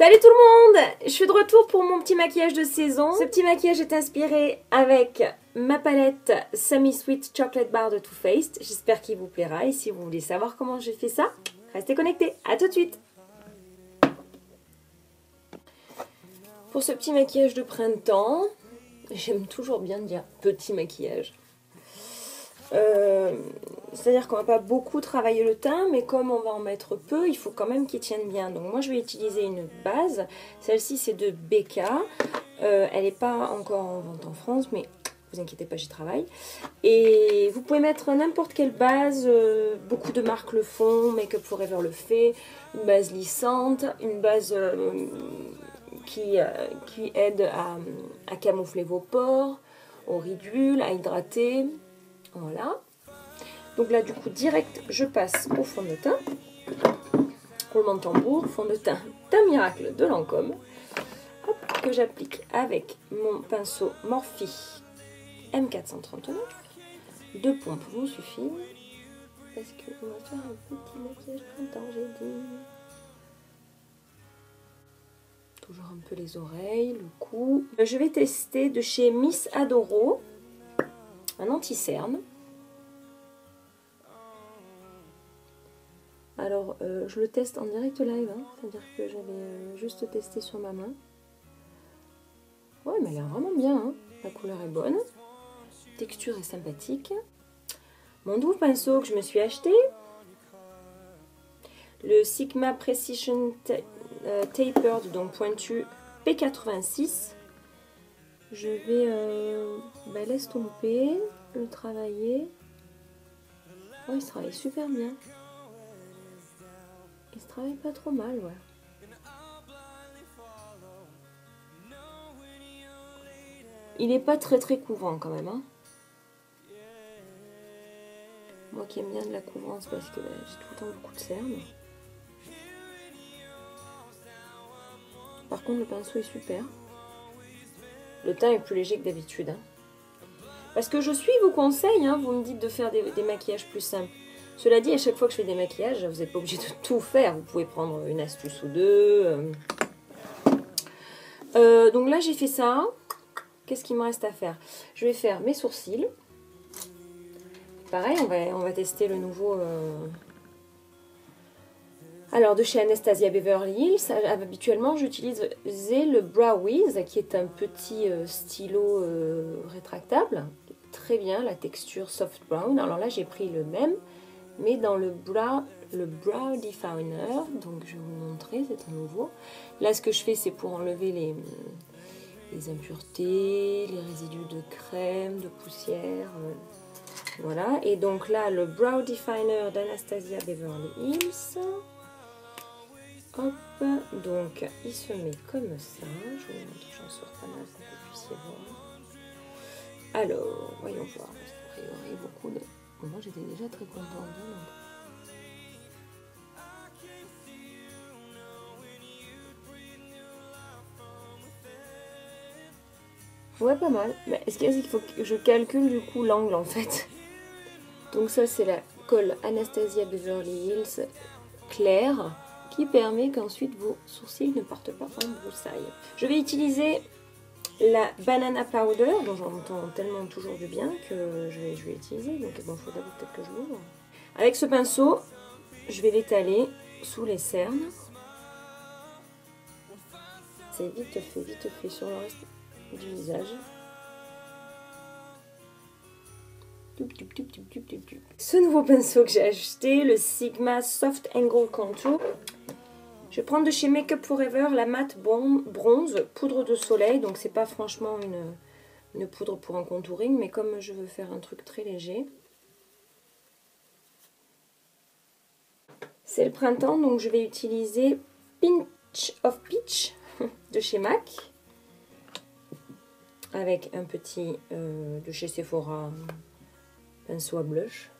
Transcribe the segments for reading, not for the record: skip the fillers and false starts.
Salut tout le monde! Je suis de retour pour mon petit maquillage de saison. Ce petit maquillage est inspiré avec ma palette Semi Sweet Chocolate Bar de Too Faced. J'espère qu'il vous plaira et si vous voulez savoir comment j'ai fait ça, restez connectés. À tout de suite! Pour ce petit maquillage de printemps, j'aime toujours bien dire petit maquillage. C'est-à-dire qu'on va pas beaucoup travailler le teint, mais comme on va en mettre peu, il faut quand même qu'il tienne bien. Donc moi je vais utiliser une base, celle-ci c'est de BK, elle n'est pas encore en vente en France, mais vous inquiétez pas, j'y travaille. Et vous pouvez mettre n'importe quelle base, beaucoup de marques le font, Make Up Forever le fait, une base lissante, une base qui aide à camoufler vos pores, au ridule, à hydrater. Voilà. Donc là, du coup, direct, je passe au fond de teint. Roulement de tambour, fond de teint Teint Miracle de Lancôme. Hop, que j'applique avec mon pinceau Morphe M439. 2 pompes vont suffire. Parce qu'on va faire un petit maquillage printemps, j'ai dit. Toujours un peu les oreilles, le cou. Je vais tester de chez Miss Adoro un anti-cerne. Alors, je le teste en direct live, hein, c'est-à-dire que j'avais juste testé sur ma main. Ouais, mais elle a l'air vraiment bien, hein. La couleur est bonne, la texture est sympathique. Mon nouveau pinceau que je me suis acheté, le Sigma Precision Tapered, donc pointu P86. Je vais l'estomper, le travailler. Oh, il se travaille super bien. Il se travaille pas trop mal, ouais. Il est pas très couvrant quand même, hein. Moi qui aime bien de la couvrance parce que j'ai tout le temps beaucoup de cernes. Par contre, le pinceau est super. Le teint est plus léger que d'habitude, hein. Parce que je suis vos conseils, hein, vous me dites de faire des maquillages plus simples. Cela dit, à chaque fois que je fais des maquillages, vous n'êtes pas obligé de tout faire. Vous pouvez prendre une astuce ou deux. Donc là, j'ai fait ça. Qu'est-ce qu'il me reste à faire? Je vais faire mes sourcils. Pareil, on va tester le nouveau... Alors, de chez Anastasia Beverly Hills, habituellement, j'utilise le Brow Wiz, qui est un petit stylo rétractable. Très bien, la texture soft brown. Alors là, j'ai pris le même, mais dans le Brow Definer. Donc, je vais vous montrer, c'est un nouveau. Là, ce que je fais, c'est pour enlever les impuretés, les résidus de crème, de poussière. Voilà. Et donc là, le Brow Definer d'Anastasia Beverly Hills. Hop, donc il se met comme ça. Je vous montre, j'en sors pas mal pour que vous puissiez voir. Alors, voyons voir. Parce qu'a priori, beaucoup de... Moi, j'étais déjà très contente. Ouais, pas mal. Mais est-ce qu'il faut que je calcule du coup l'angle en fait? Donc ça, c'est la colle Anastasia Beverly Hills claire, qui permet qu'ensuite vos sourcils ne partent pas en broussaille. Je vais utiliser la Banana Powder, dont j'entends tellement toujours du bien que je vais utiliser. Donc bon, il faut d'abord peut-être que je l'ouvre. Avec ce pinceau, je vais l'étaler sous les cernes. C'est vite fait sur le reste du visage. Ce nouveau pinceau que j'ai acheté, le Sigma Soft Angle Contour. Je vais prendre de chez Make Up Forever la matte bronze poudre de soleil. Donc c'est pas franchement une poudre pour un contouring, mais comme je veux faire un truc très léger. C'est le printemps, donc je vais utiliser Pinch of Peach de chez MAC. Avec un petit de chez Sephora pinceau à blush.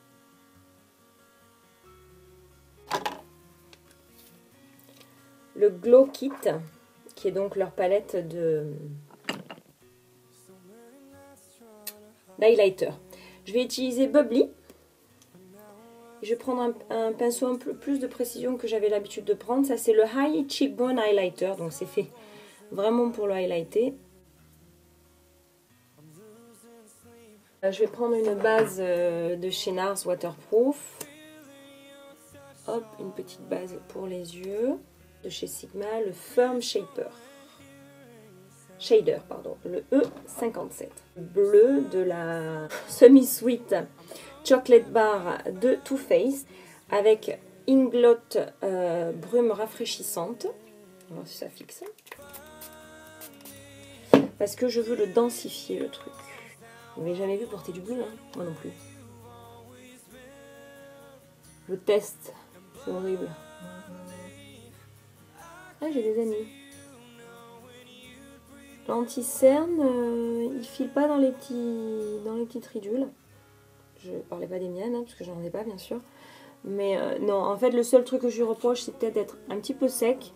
Le Glow Kit, qui est donc leur palette de d'highlighter. Je vais utiliser Bubbly. je vais prendre un pinceau un peu plus de précision que j'avais l'habitude de prendre. Ça, c'est le High Cheekbone Highlighter. Donc, c'est fait vraiment pour le highlighter. Je vais prendre une base de chez NARS Waterproof. Hop, une petite base pour les yeux. De chez Sigma, le Firm Shader, pardon, le E57. Bleu de la Semi Sweet Chocolate Bar de Too Faced avec Inglot brume rafraîchissante. On va voir si ça fixe. Parce que je veux le densifier, le truc. Vous n'avez jamais vu porter du bleu, hein? Moi non plus. Je teste, c'est horrible. Ah, j'ai des amis. L'anti-cerne, il file pas dans les petites ridules. Je parlais pas des miennes, hein, parce que j'en ai pas, bien sûr. Mais non, en fait, le seul truc que je lui reproche, c'est peut-être d'être un petit peu sec.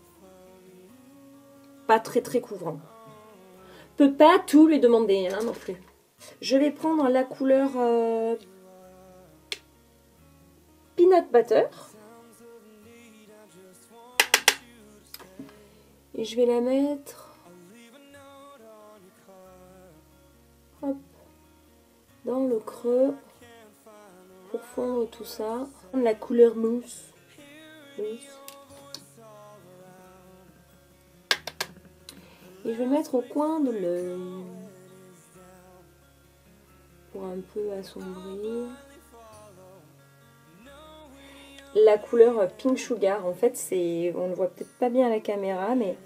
Pas très très couvrant. Peut pas tout lui demander, hein, non plus. Je vais prendre la couleur Peanut Butter. Et je vais la mettre hop, dans le creux pour fondre tout ça. La couleur mousse. Et je vais le mettre au coin de l'œil pour un peu assombrir. La couleur Pink Sugar, en fait, c'est, on ne voit peut-être pas bien à la caméra, mais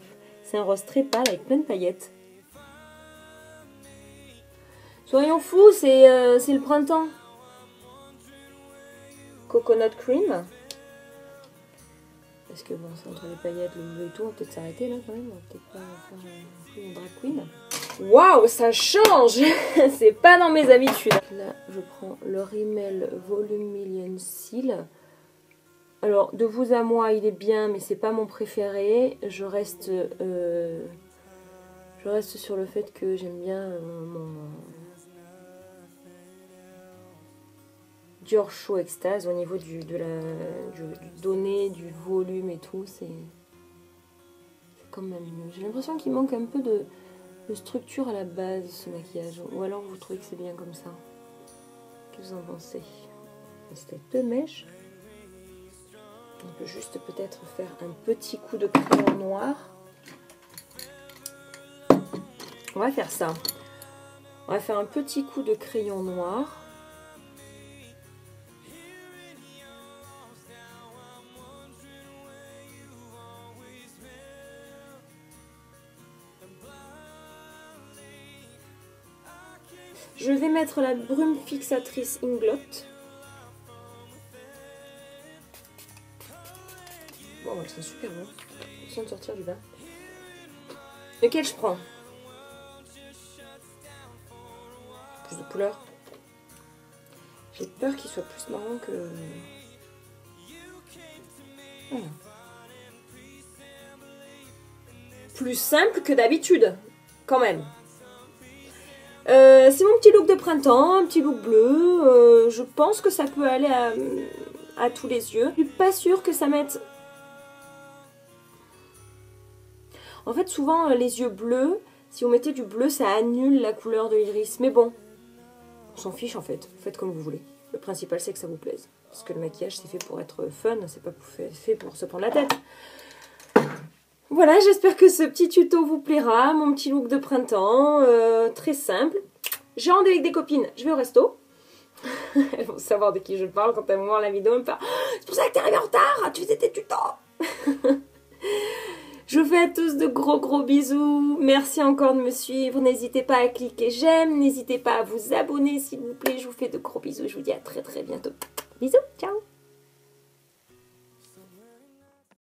c'est un rose très pâle avec plein de paillettes. Soyons fous, c'est le printemps. Coconut Cream. Parce que bon, c'est entre les paillettes, le bleu et tout, on va peut-être s'arrêter là quand même. On va peut-être pas faire un drag queen. Waouh, ça change. C'est pas dans mes habitudes. Là, je prends le Rimmel Volume Million Seal. Alors, de vous à moi, il est bien, mais c'est pas mon préféré. Je reste sur le fait que j'aime bien mon Dior Show Extase au niveau du donné, du volume et tout. C'est quand même mieux. J'ai l'impression qu'il manque un peu de structure à la base, ce maquillage. Ou alors vous trouvez que c'est bien comme ça? Qu'est-ce que vous en pensez? C'était 2 mèches. On peut juste peut-être faire un petit coup de crayon noir. On va faire ça. On va faire un petit coup de crayon noir. Je vais mettre la brume fixatrice Inglot. Bon, elles sont super bon. Elles sont de sortir du bain. Lequel je prends? Plus de couleur. J'ai peur qu'il soit plus marrant que... Voilà. Plus simple que d'habitude, quand même. C'est mon petit look de printemps, un petit look bleu. Je pense que ça peut aller à tous les yeux. Je suis pas sûre que ça mette... En fait, souvent, les yeux bleus, si on mettait du bleu, ça annule la couleur de l'iris. Mais bon, on s'en fiche en fait. Faites comme vous voulez. Le principal, c'est que ça vous plaise. Parce que le maquillage, c'est fait pour être fun. C'est pas fait pour se prendre la tête. Voilà, j'espère que ce petit tuto vous plaira. Mon petit look de printemps, très simple. J'ai rendez-vous avec des copines. Je vais au resto. Elles vont savoir de qui je parle quand elles vont voir la vidéo. Elles me faire « C'est pour ça que t'es arrivée en retard. Tu faisais tes tutos. » Je vous fais à tous de gros bisous. Merci encore de me suivre. N'hésitez pas à cliquer j'aime. N'hésitez pas à vous abonner s'il vous plaît. Je vous fais de gros bisous. Je vous dis à très bientôt. Bisous. Ciao.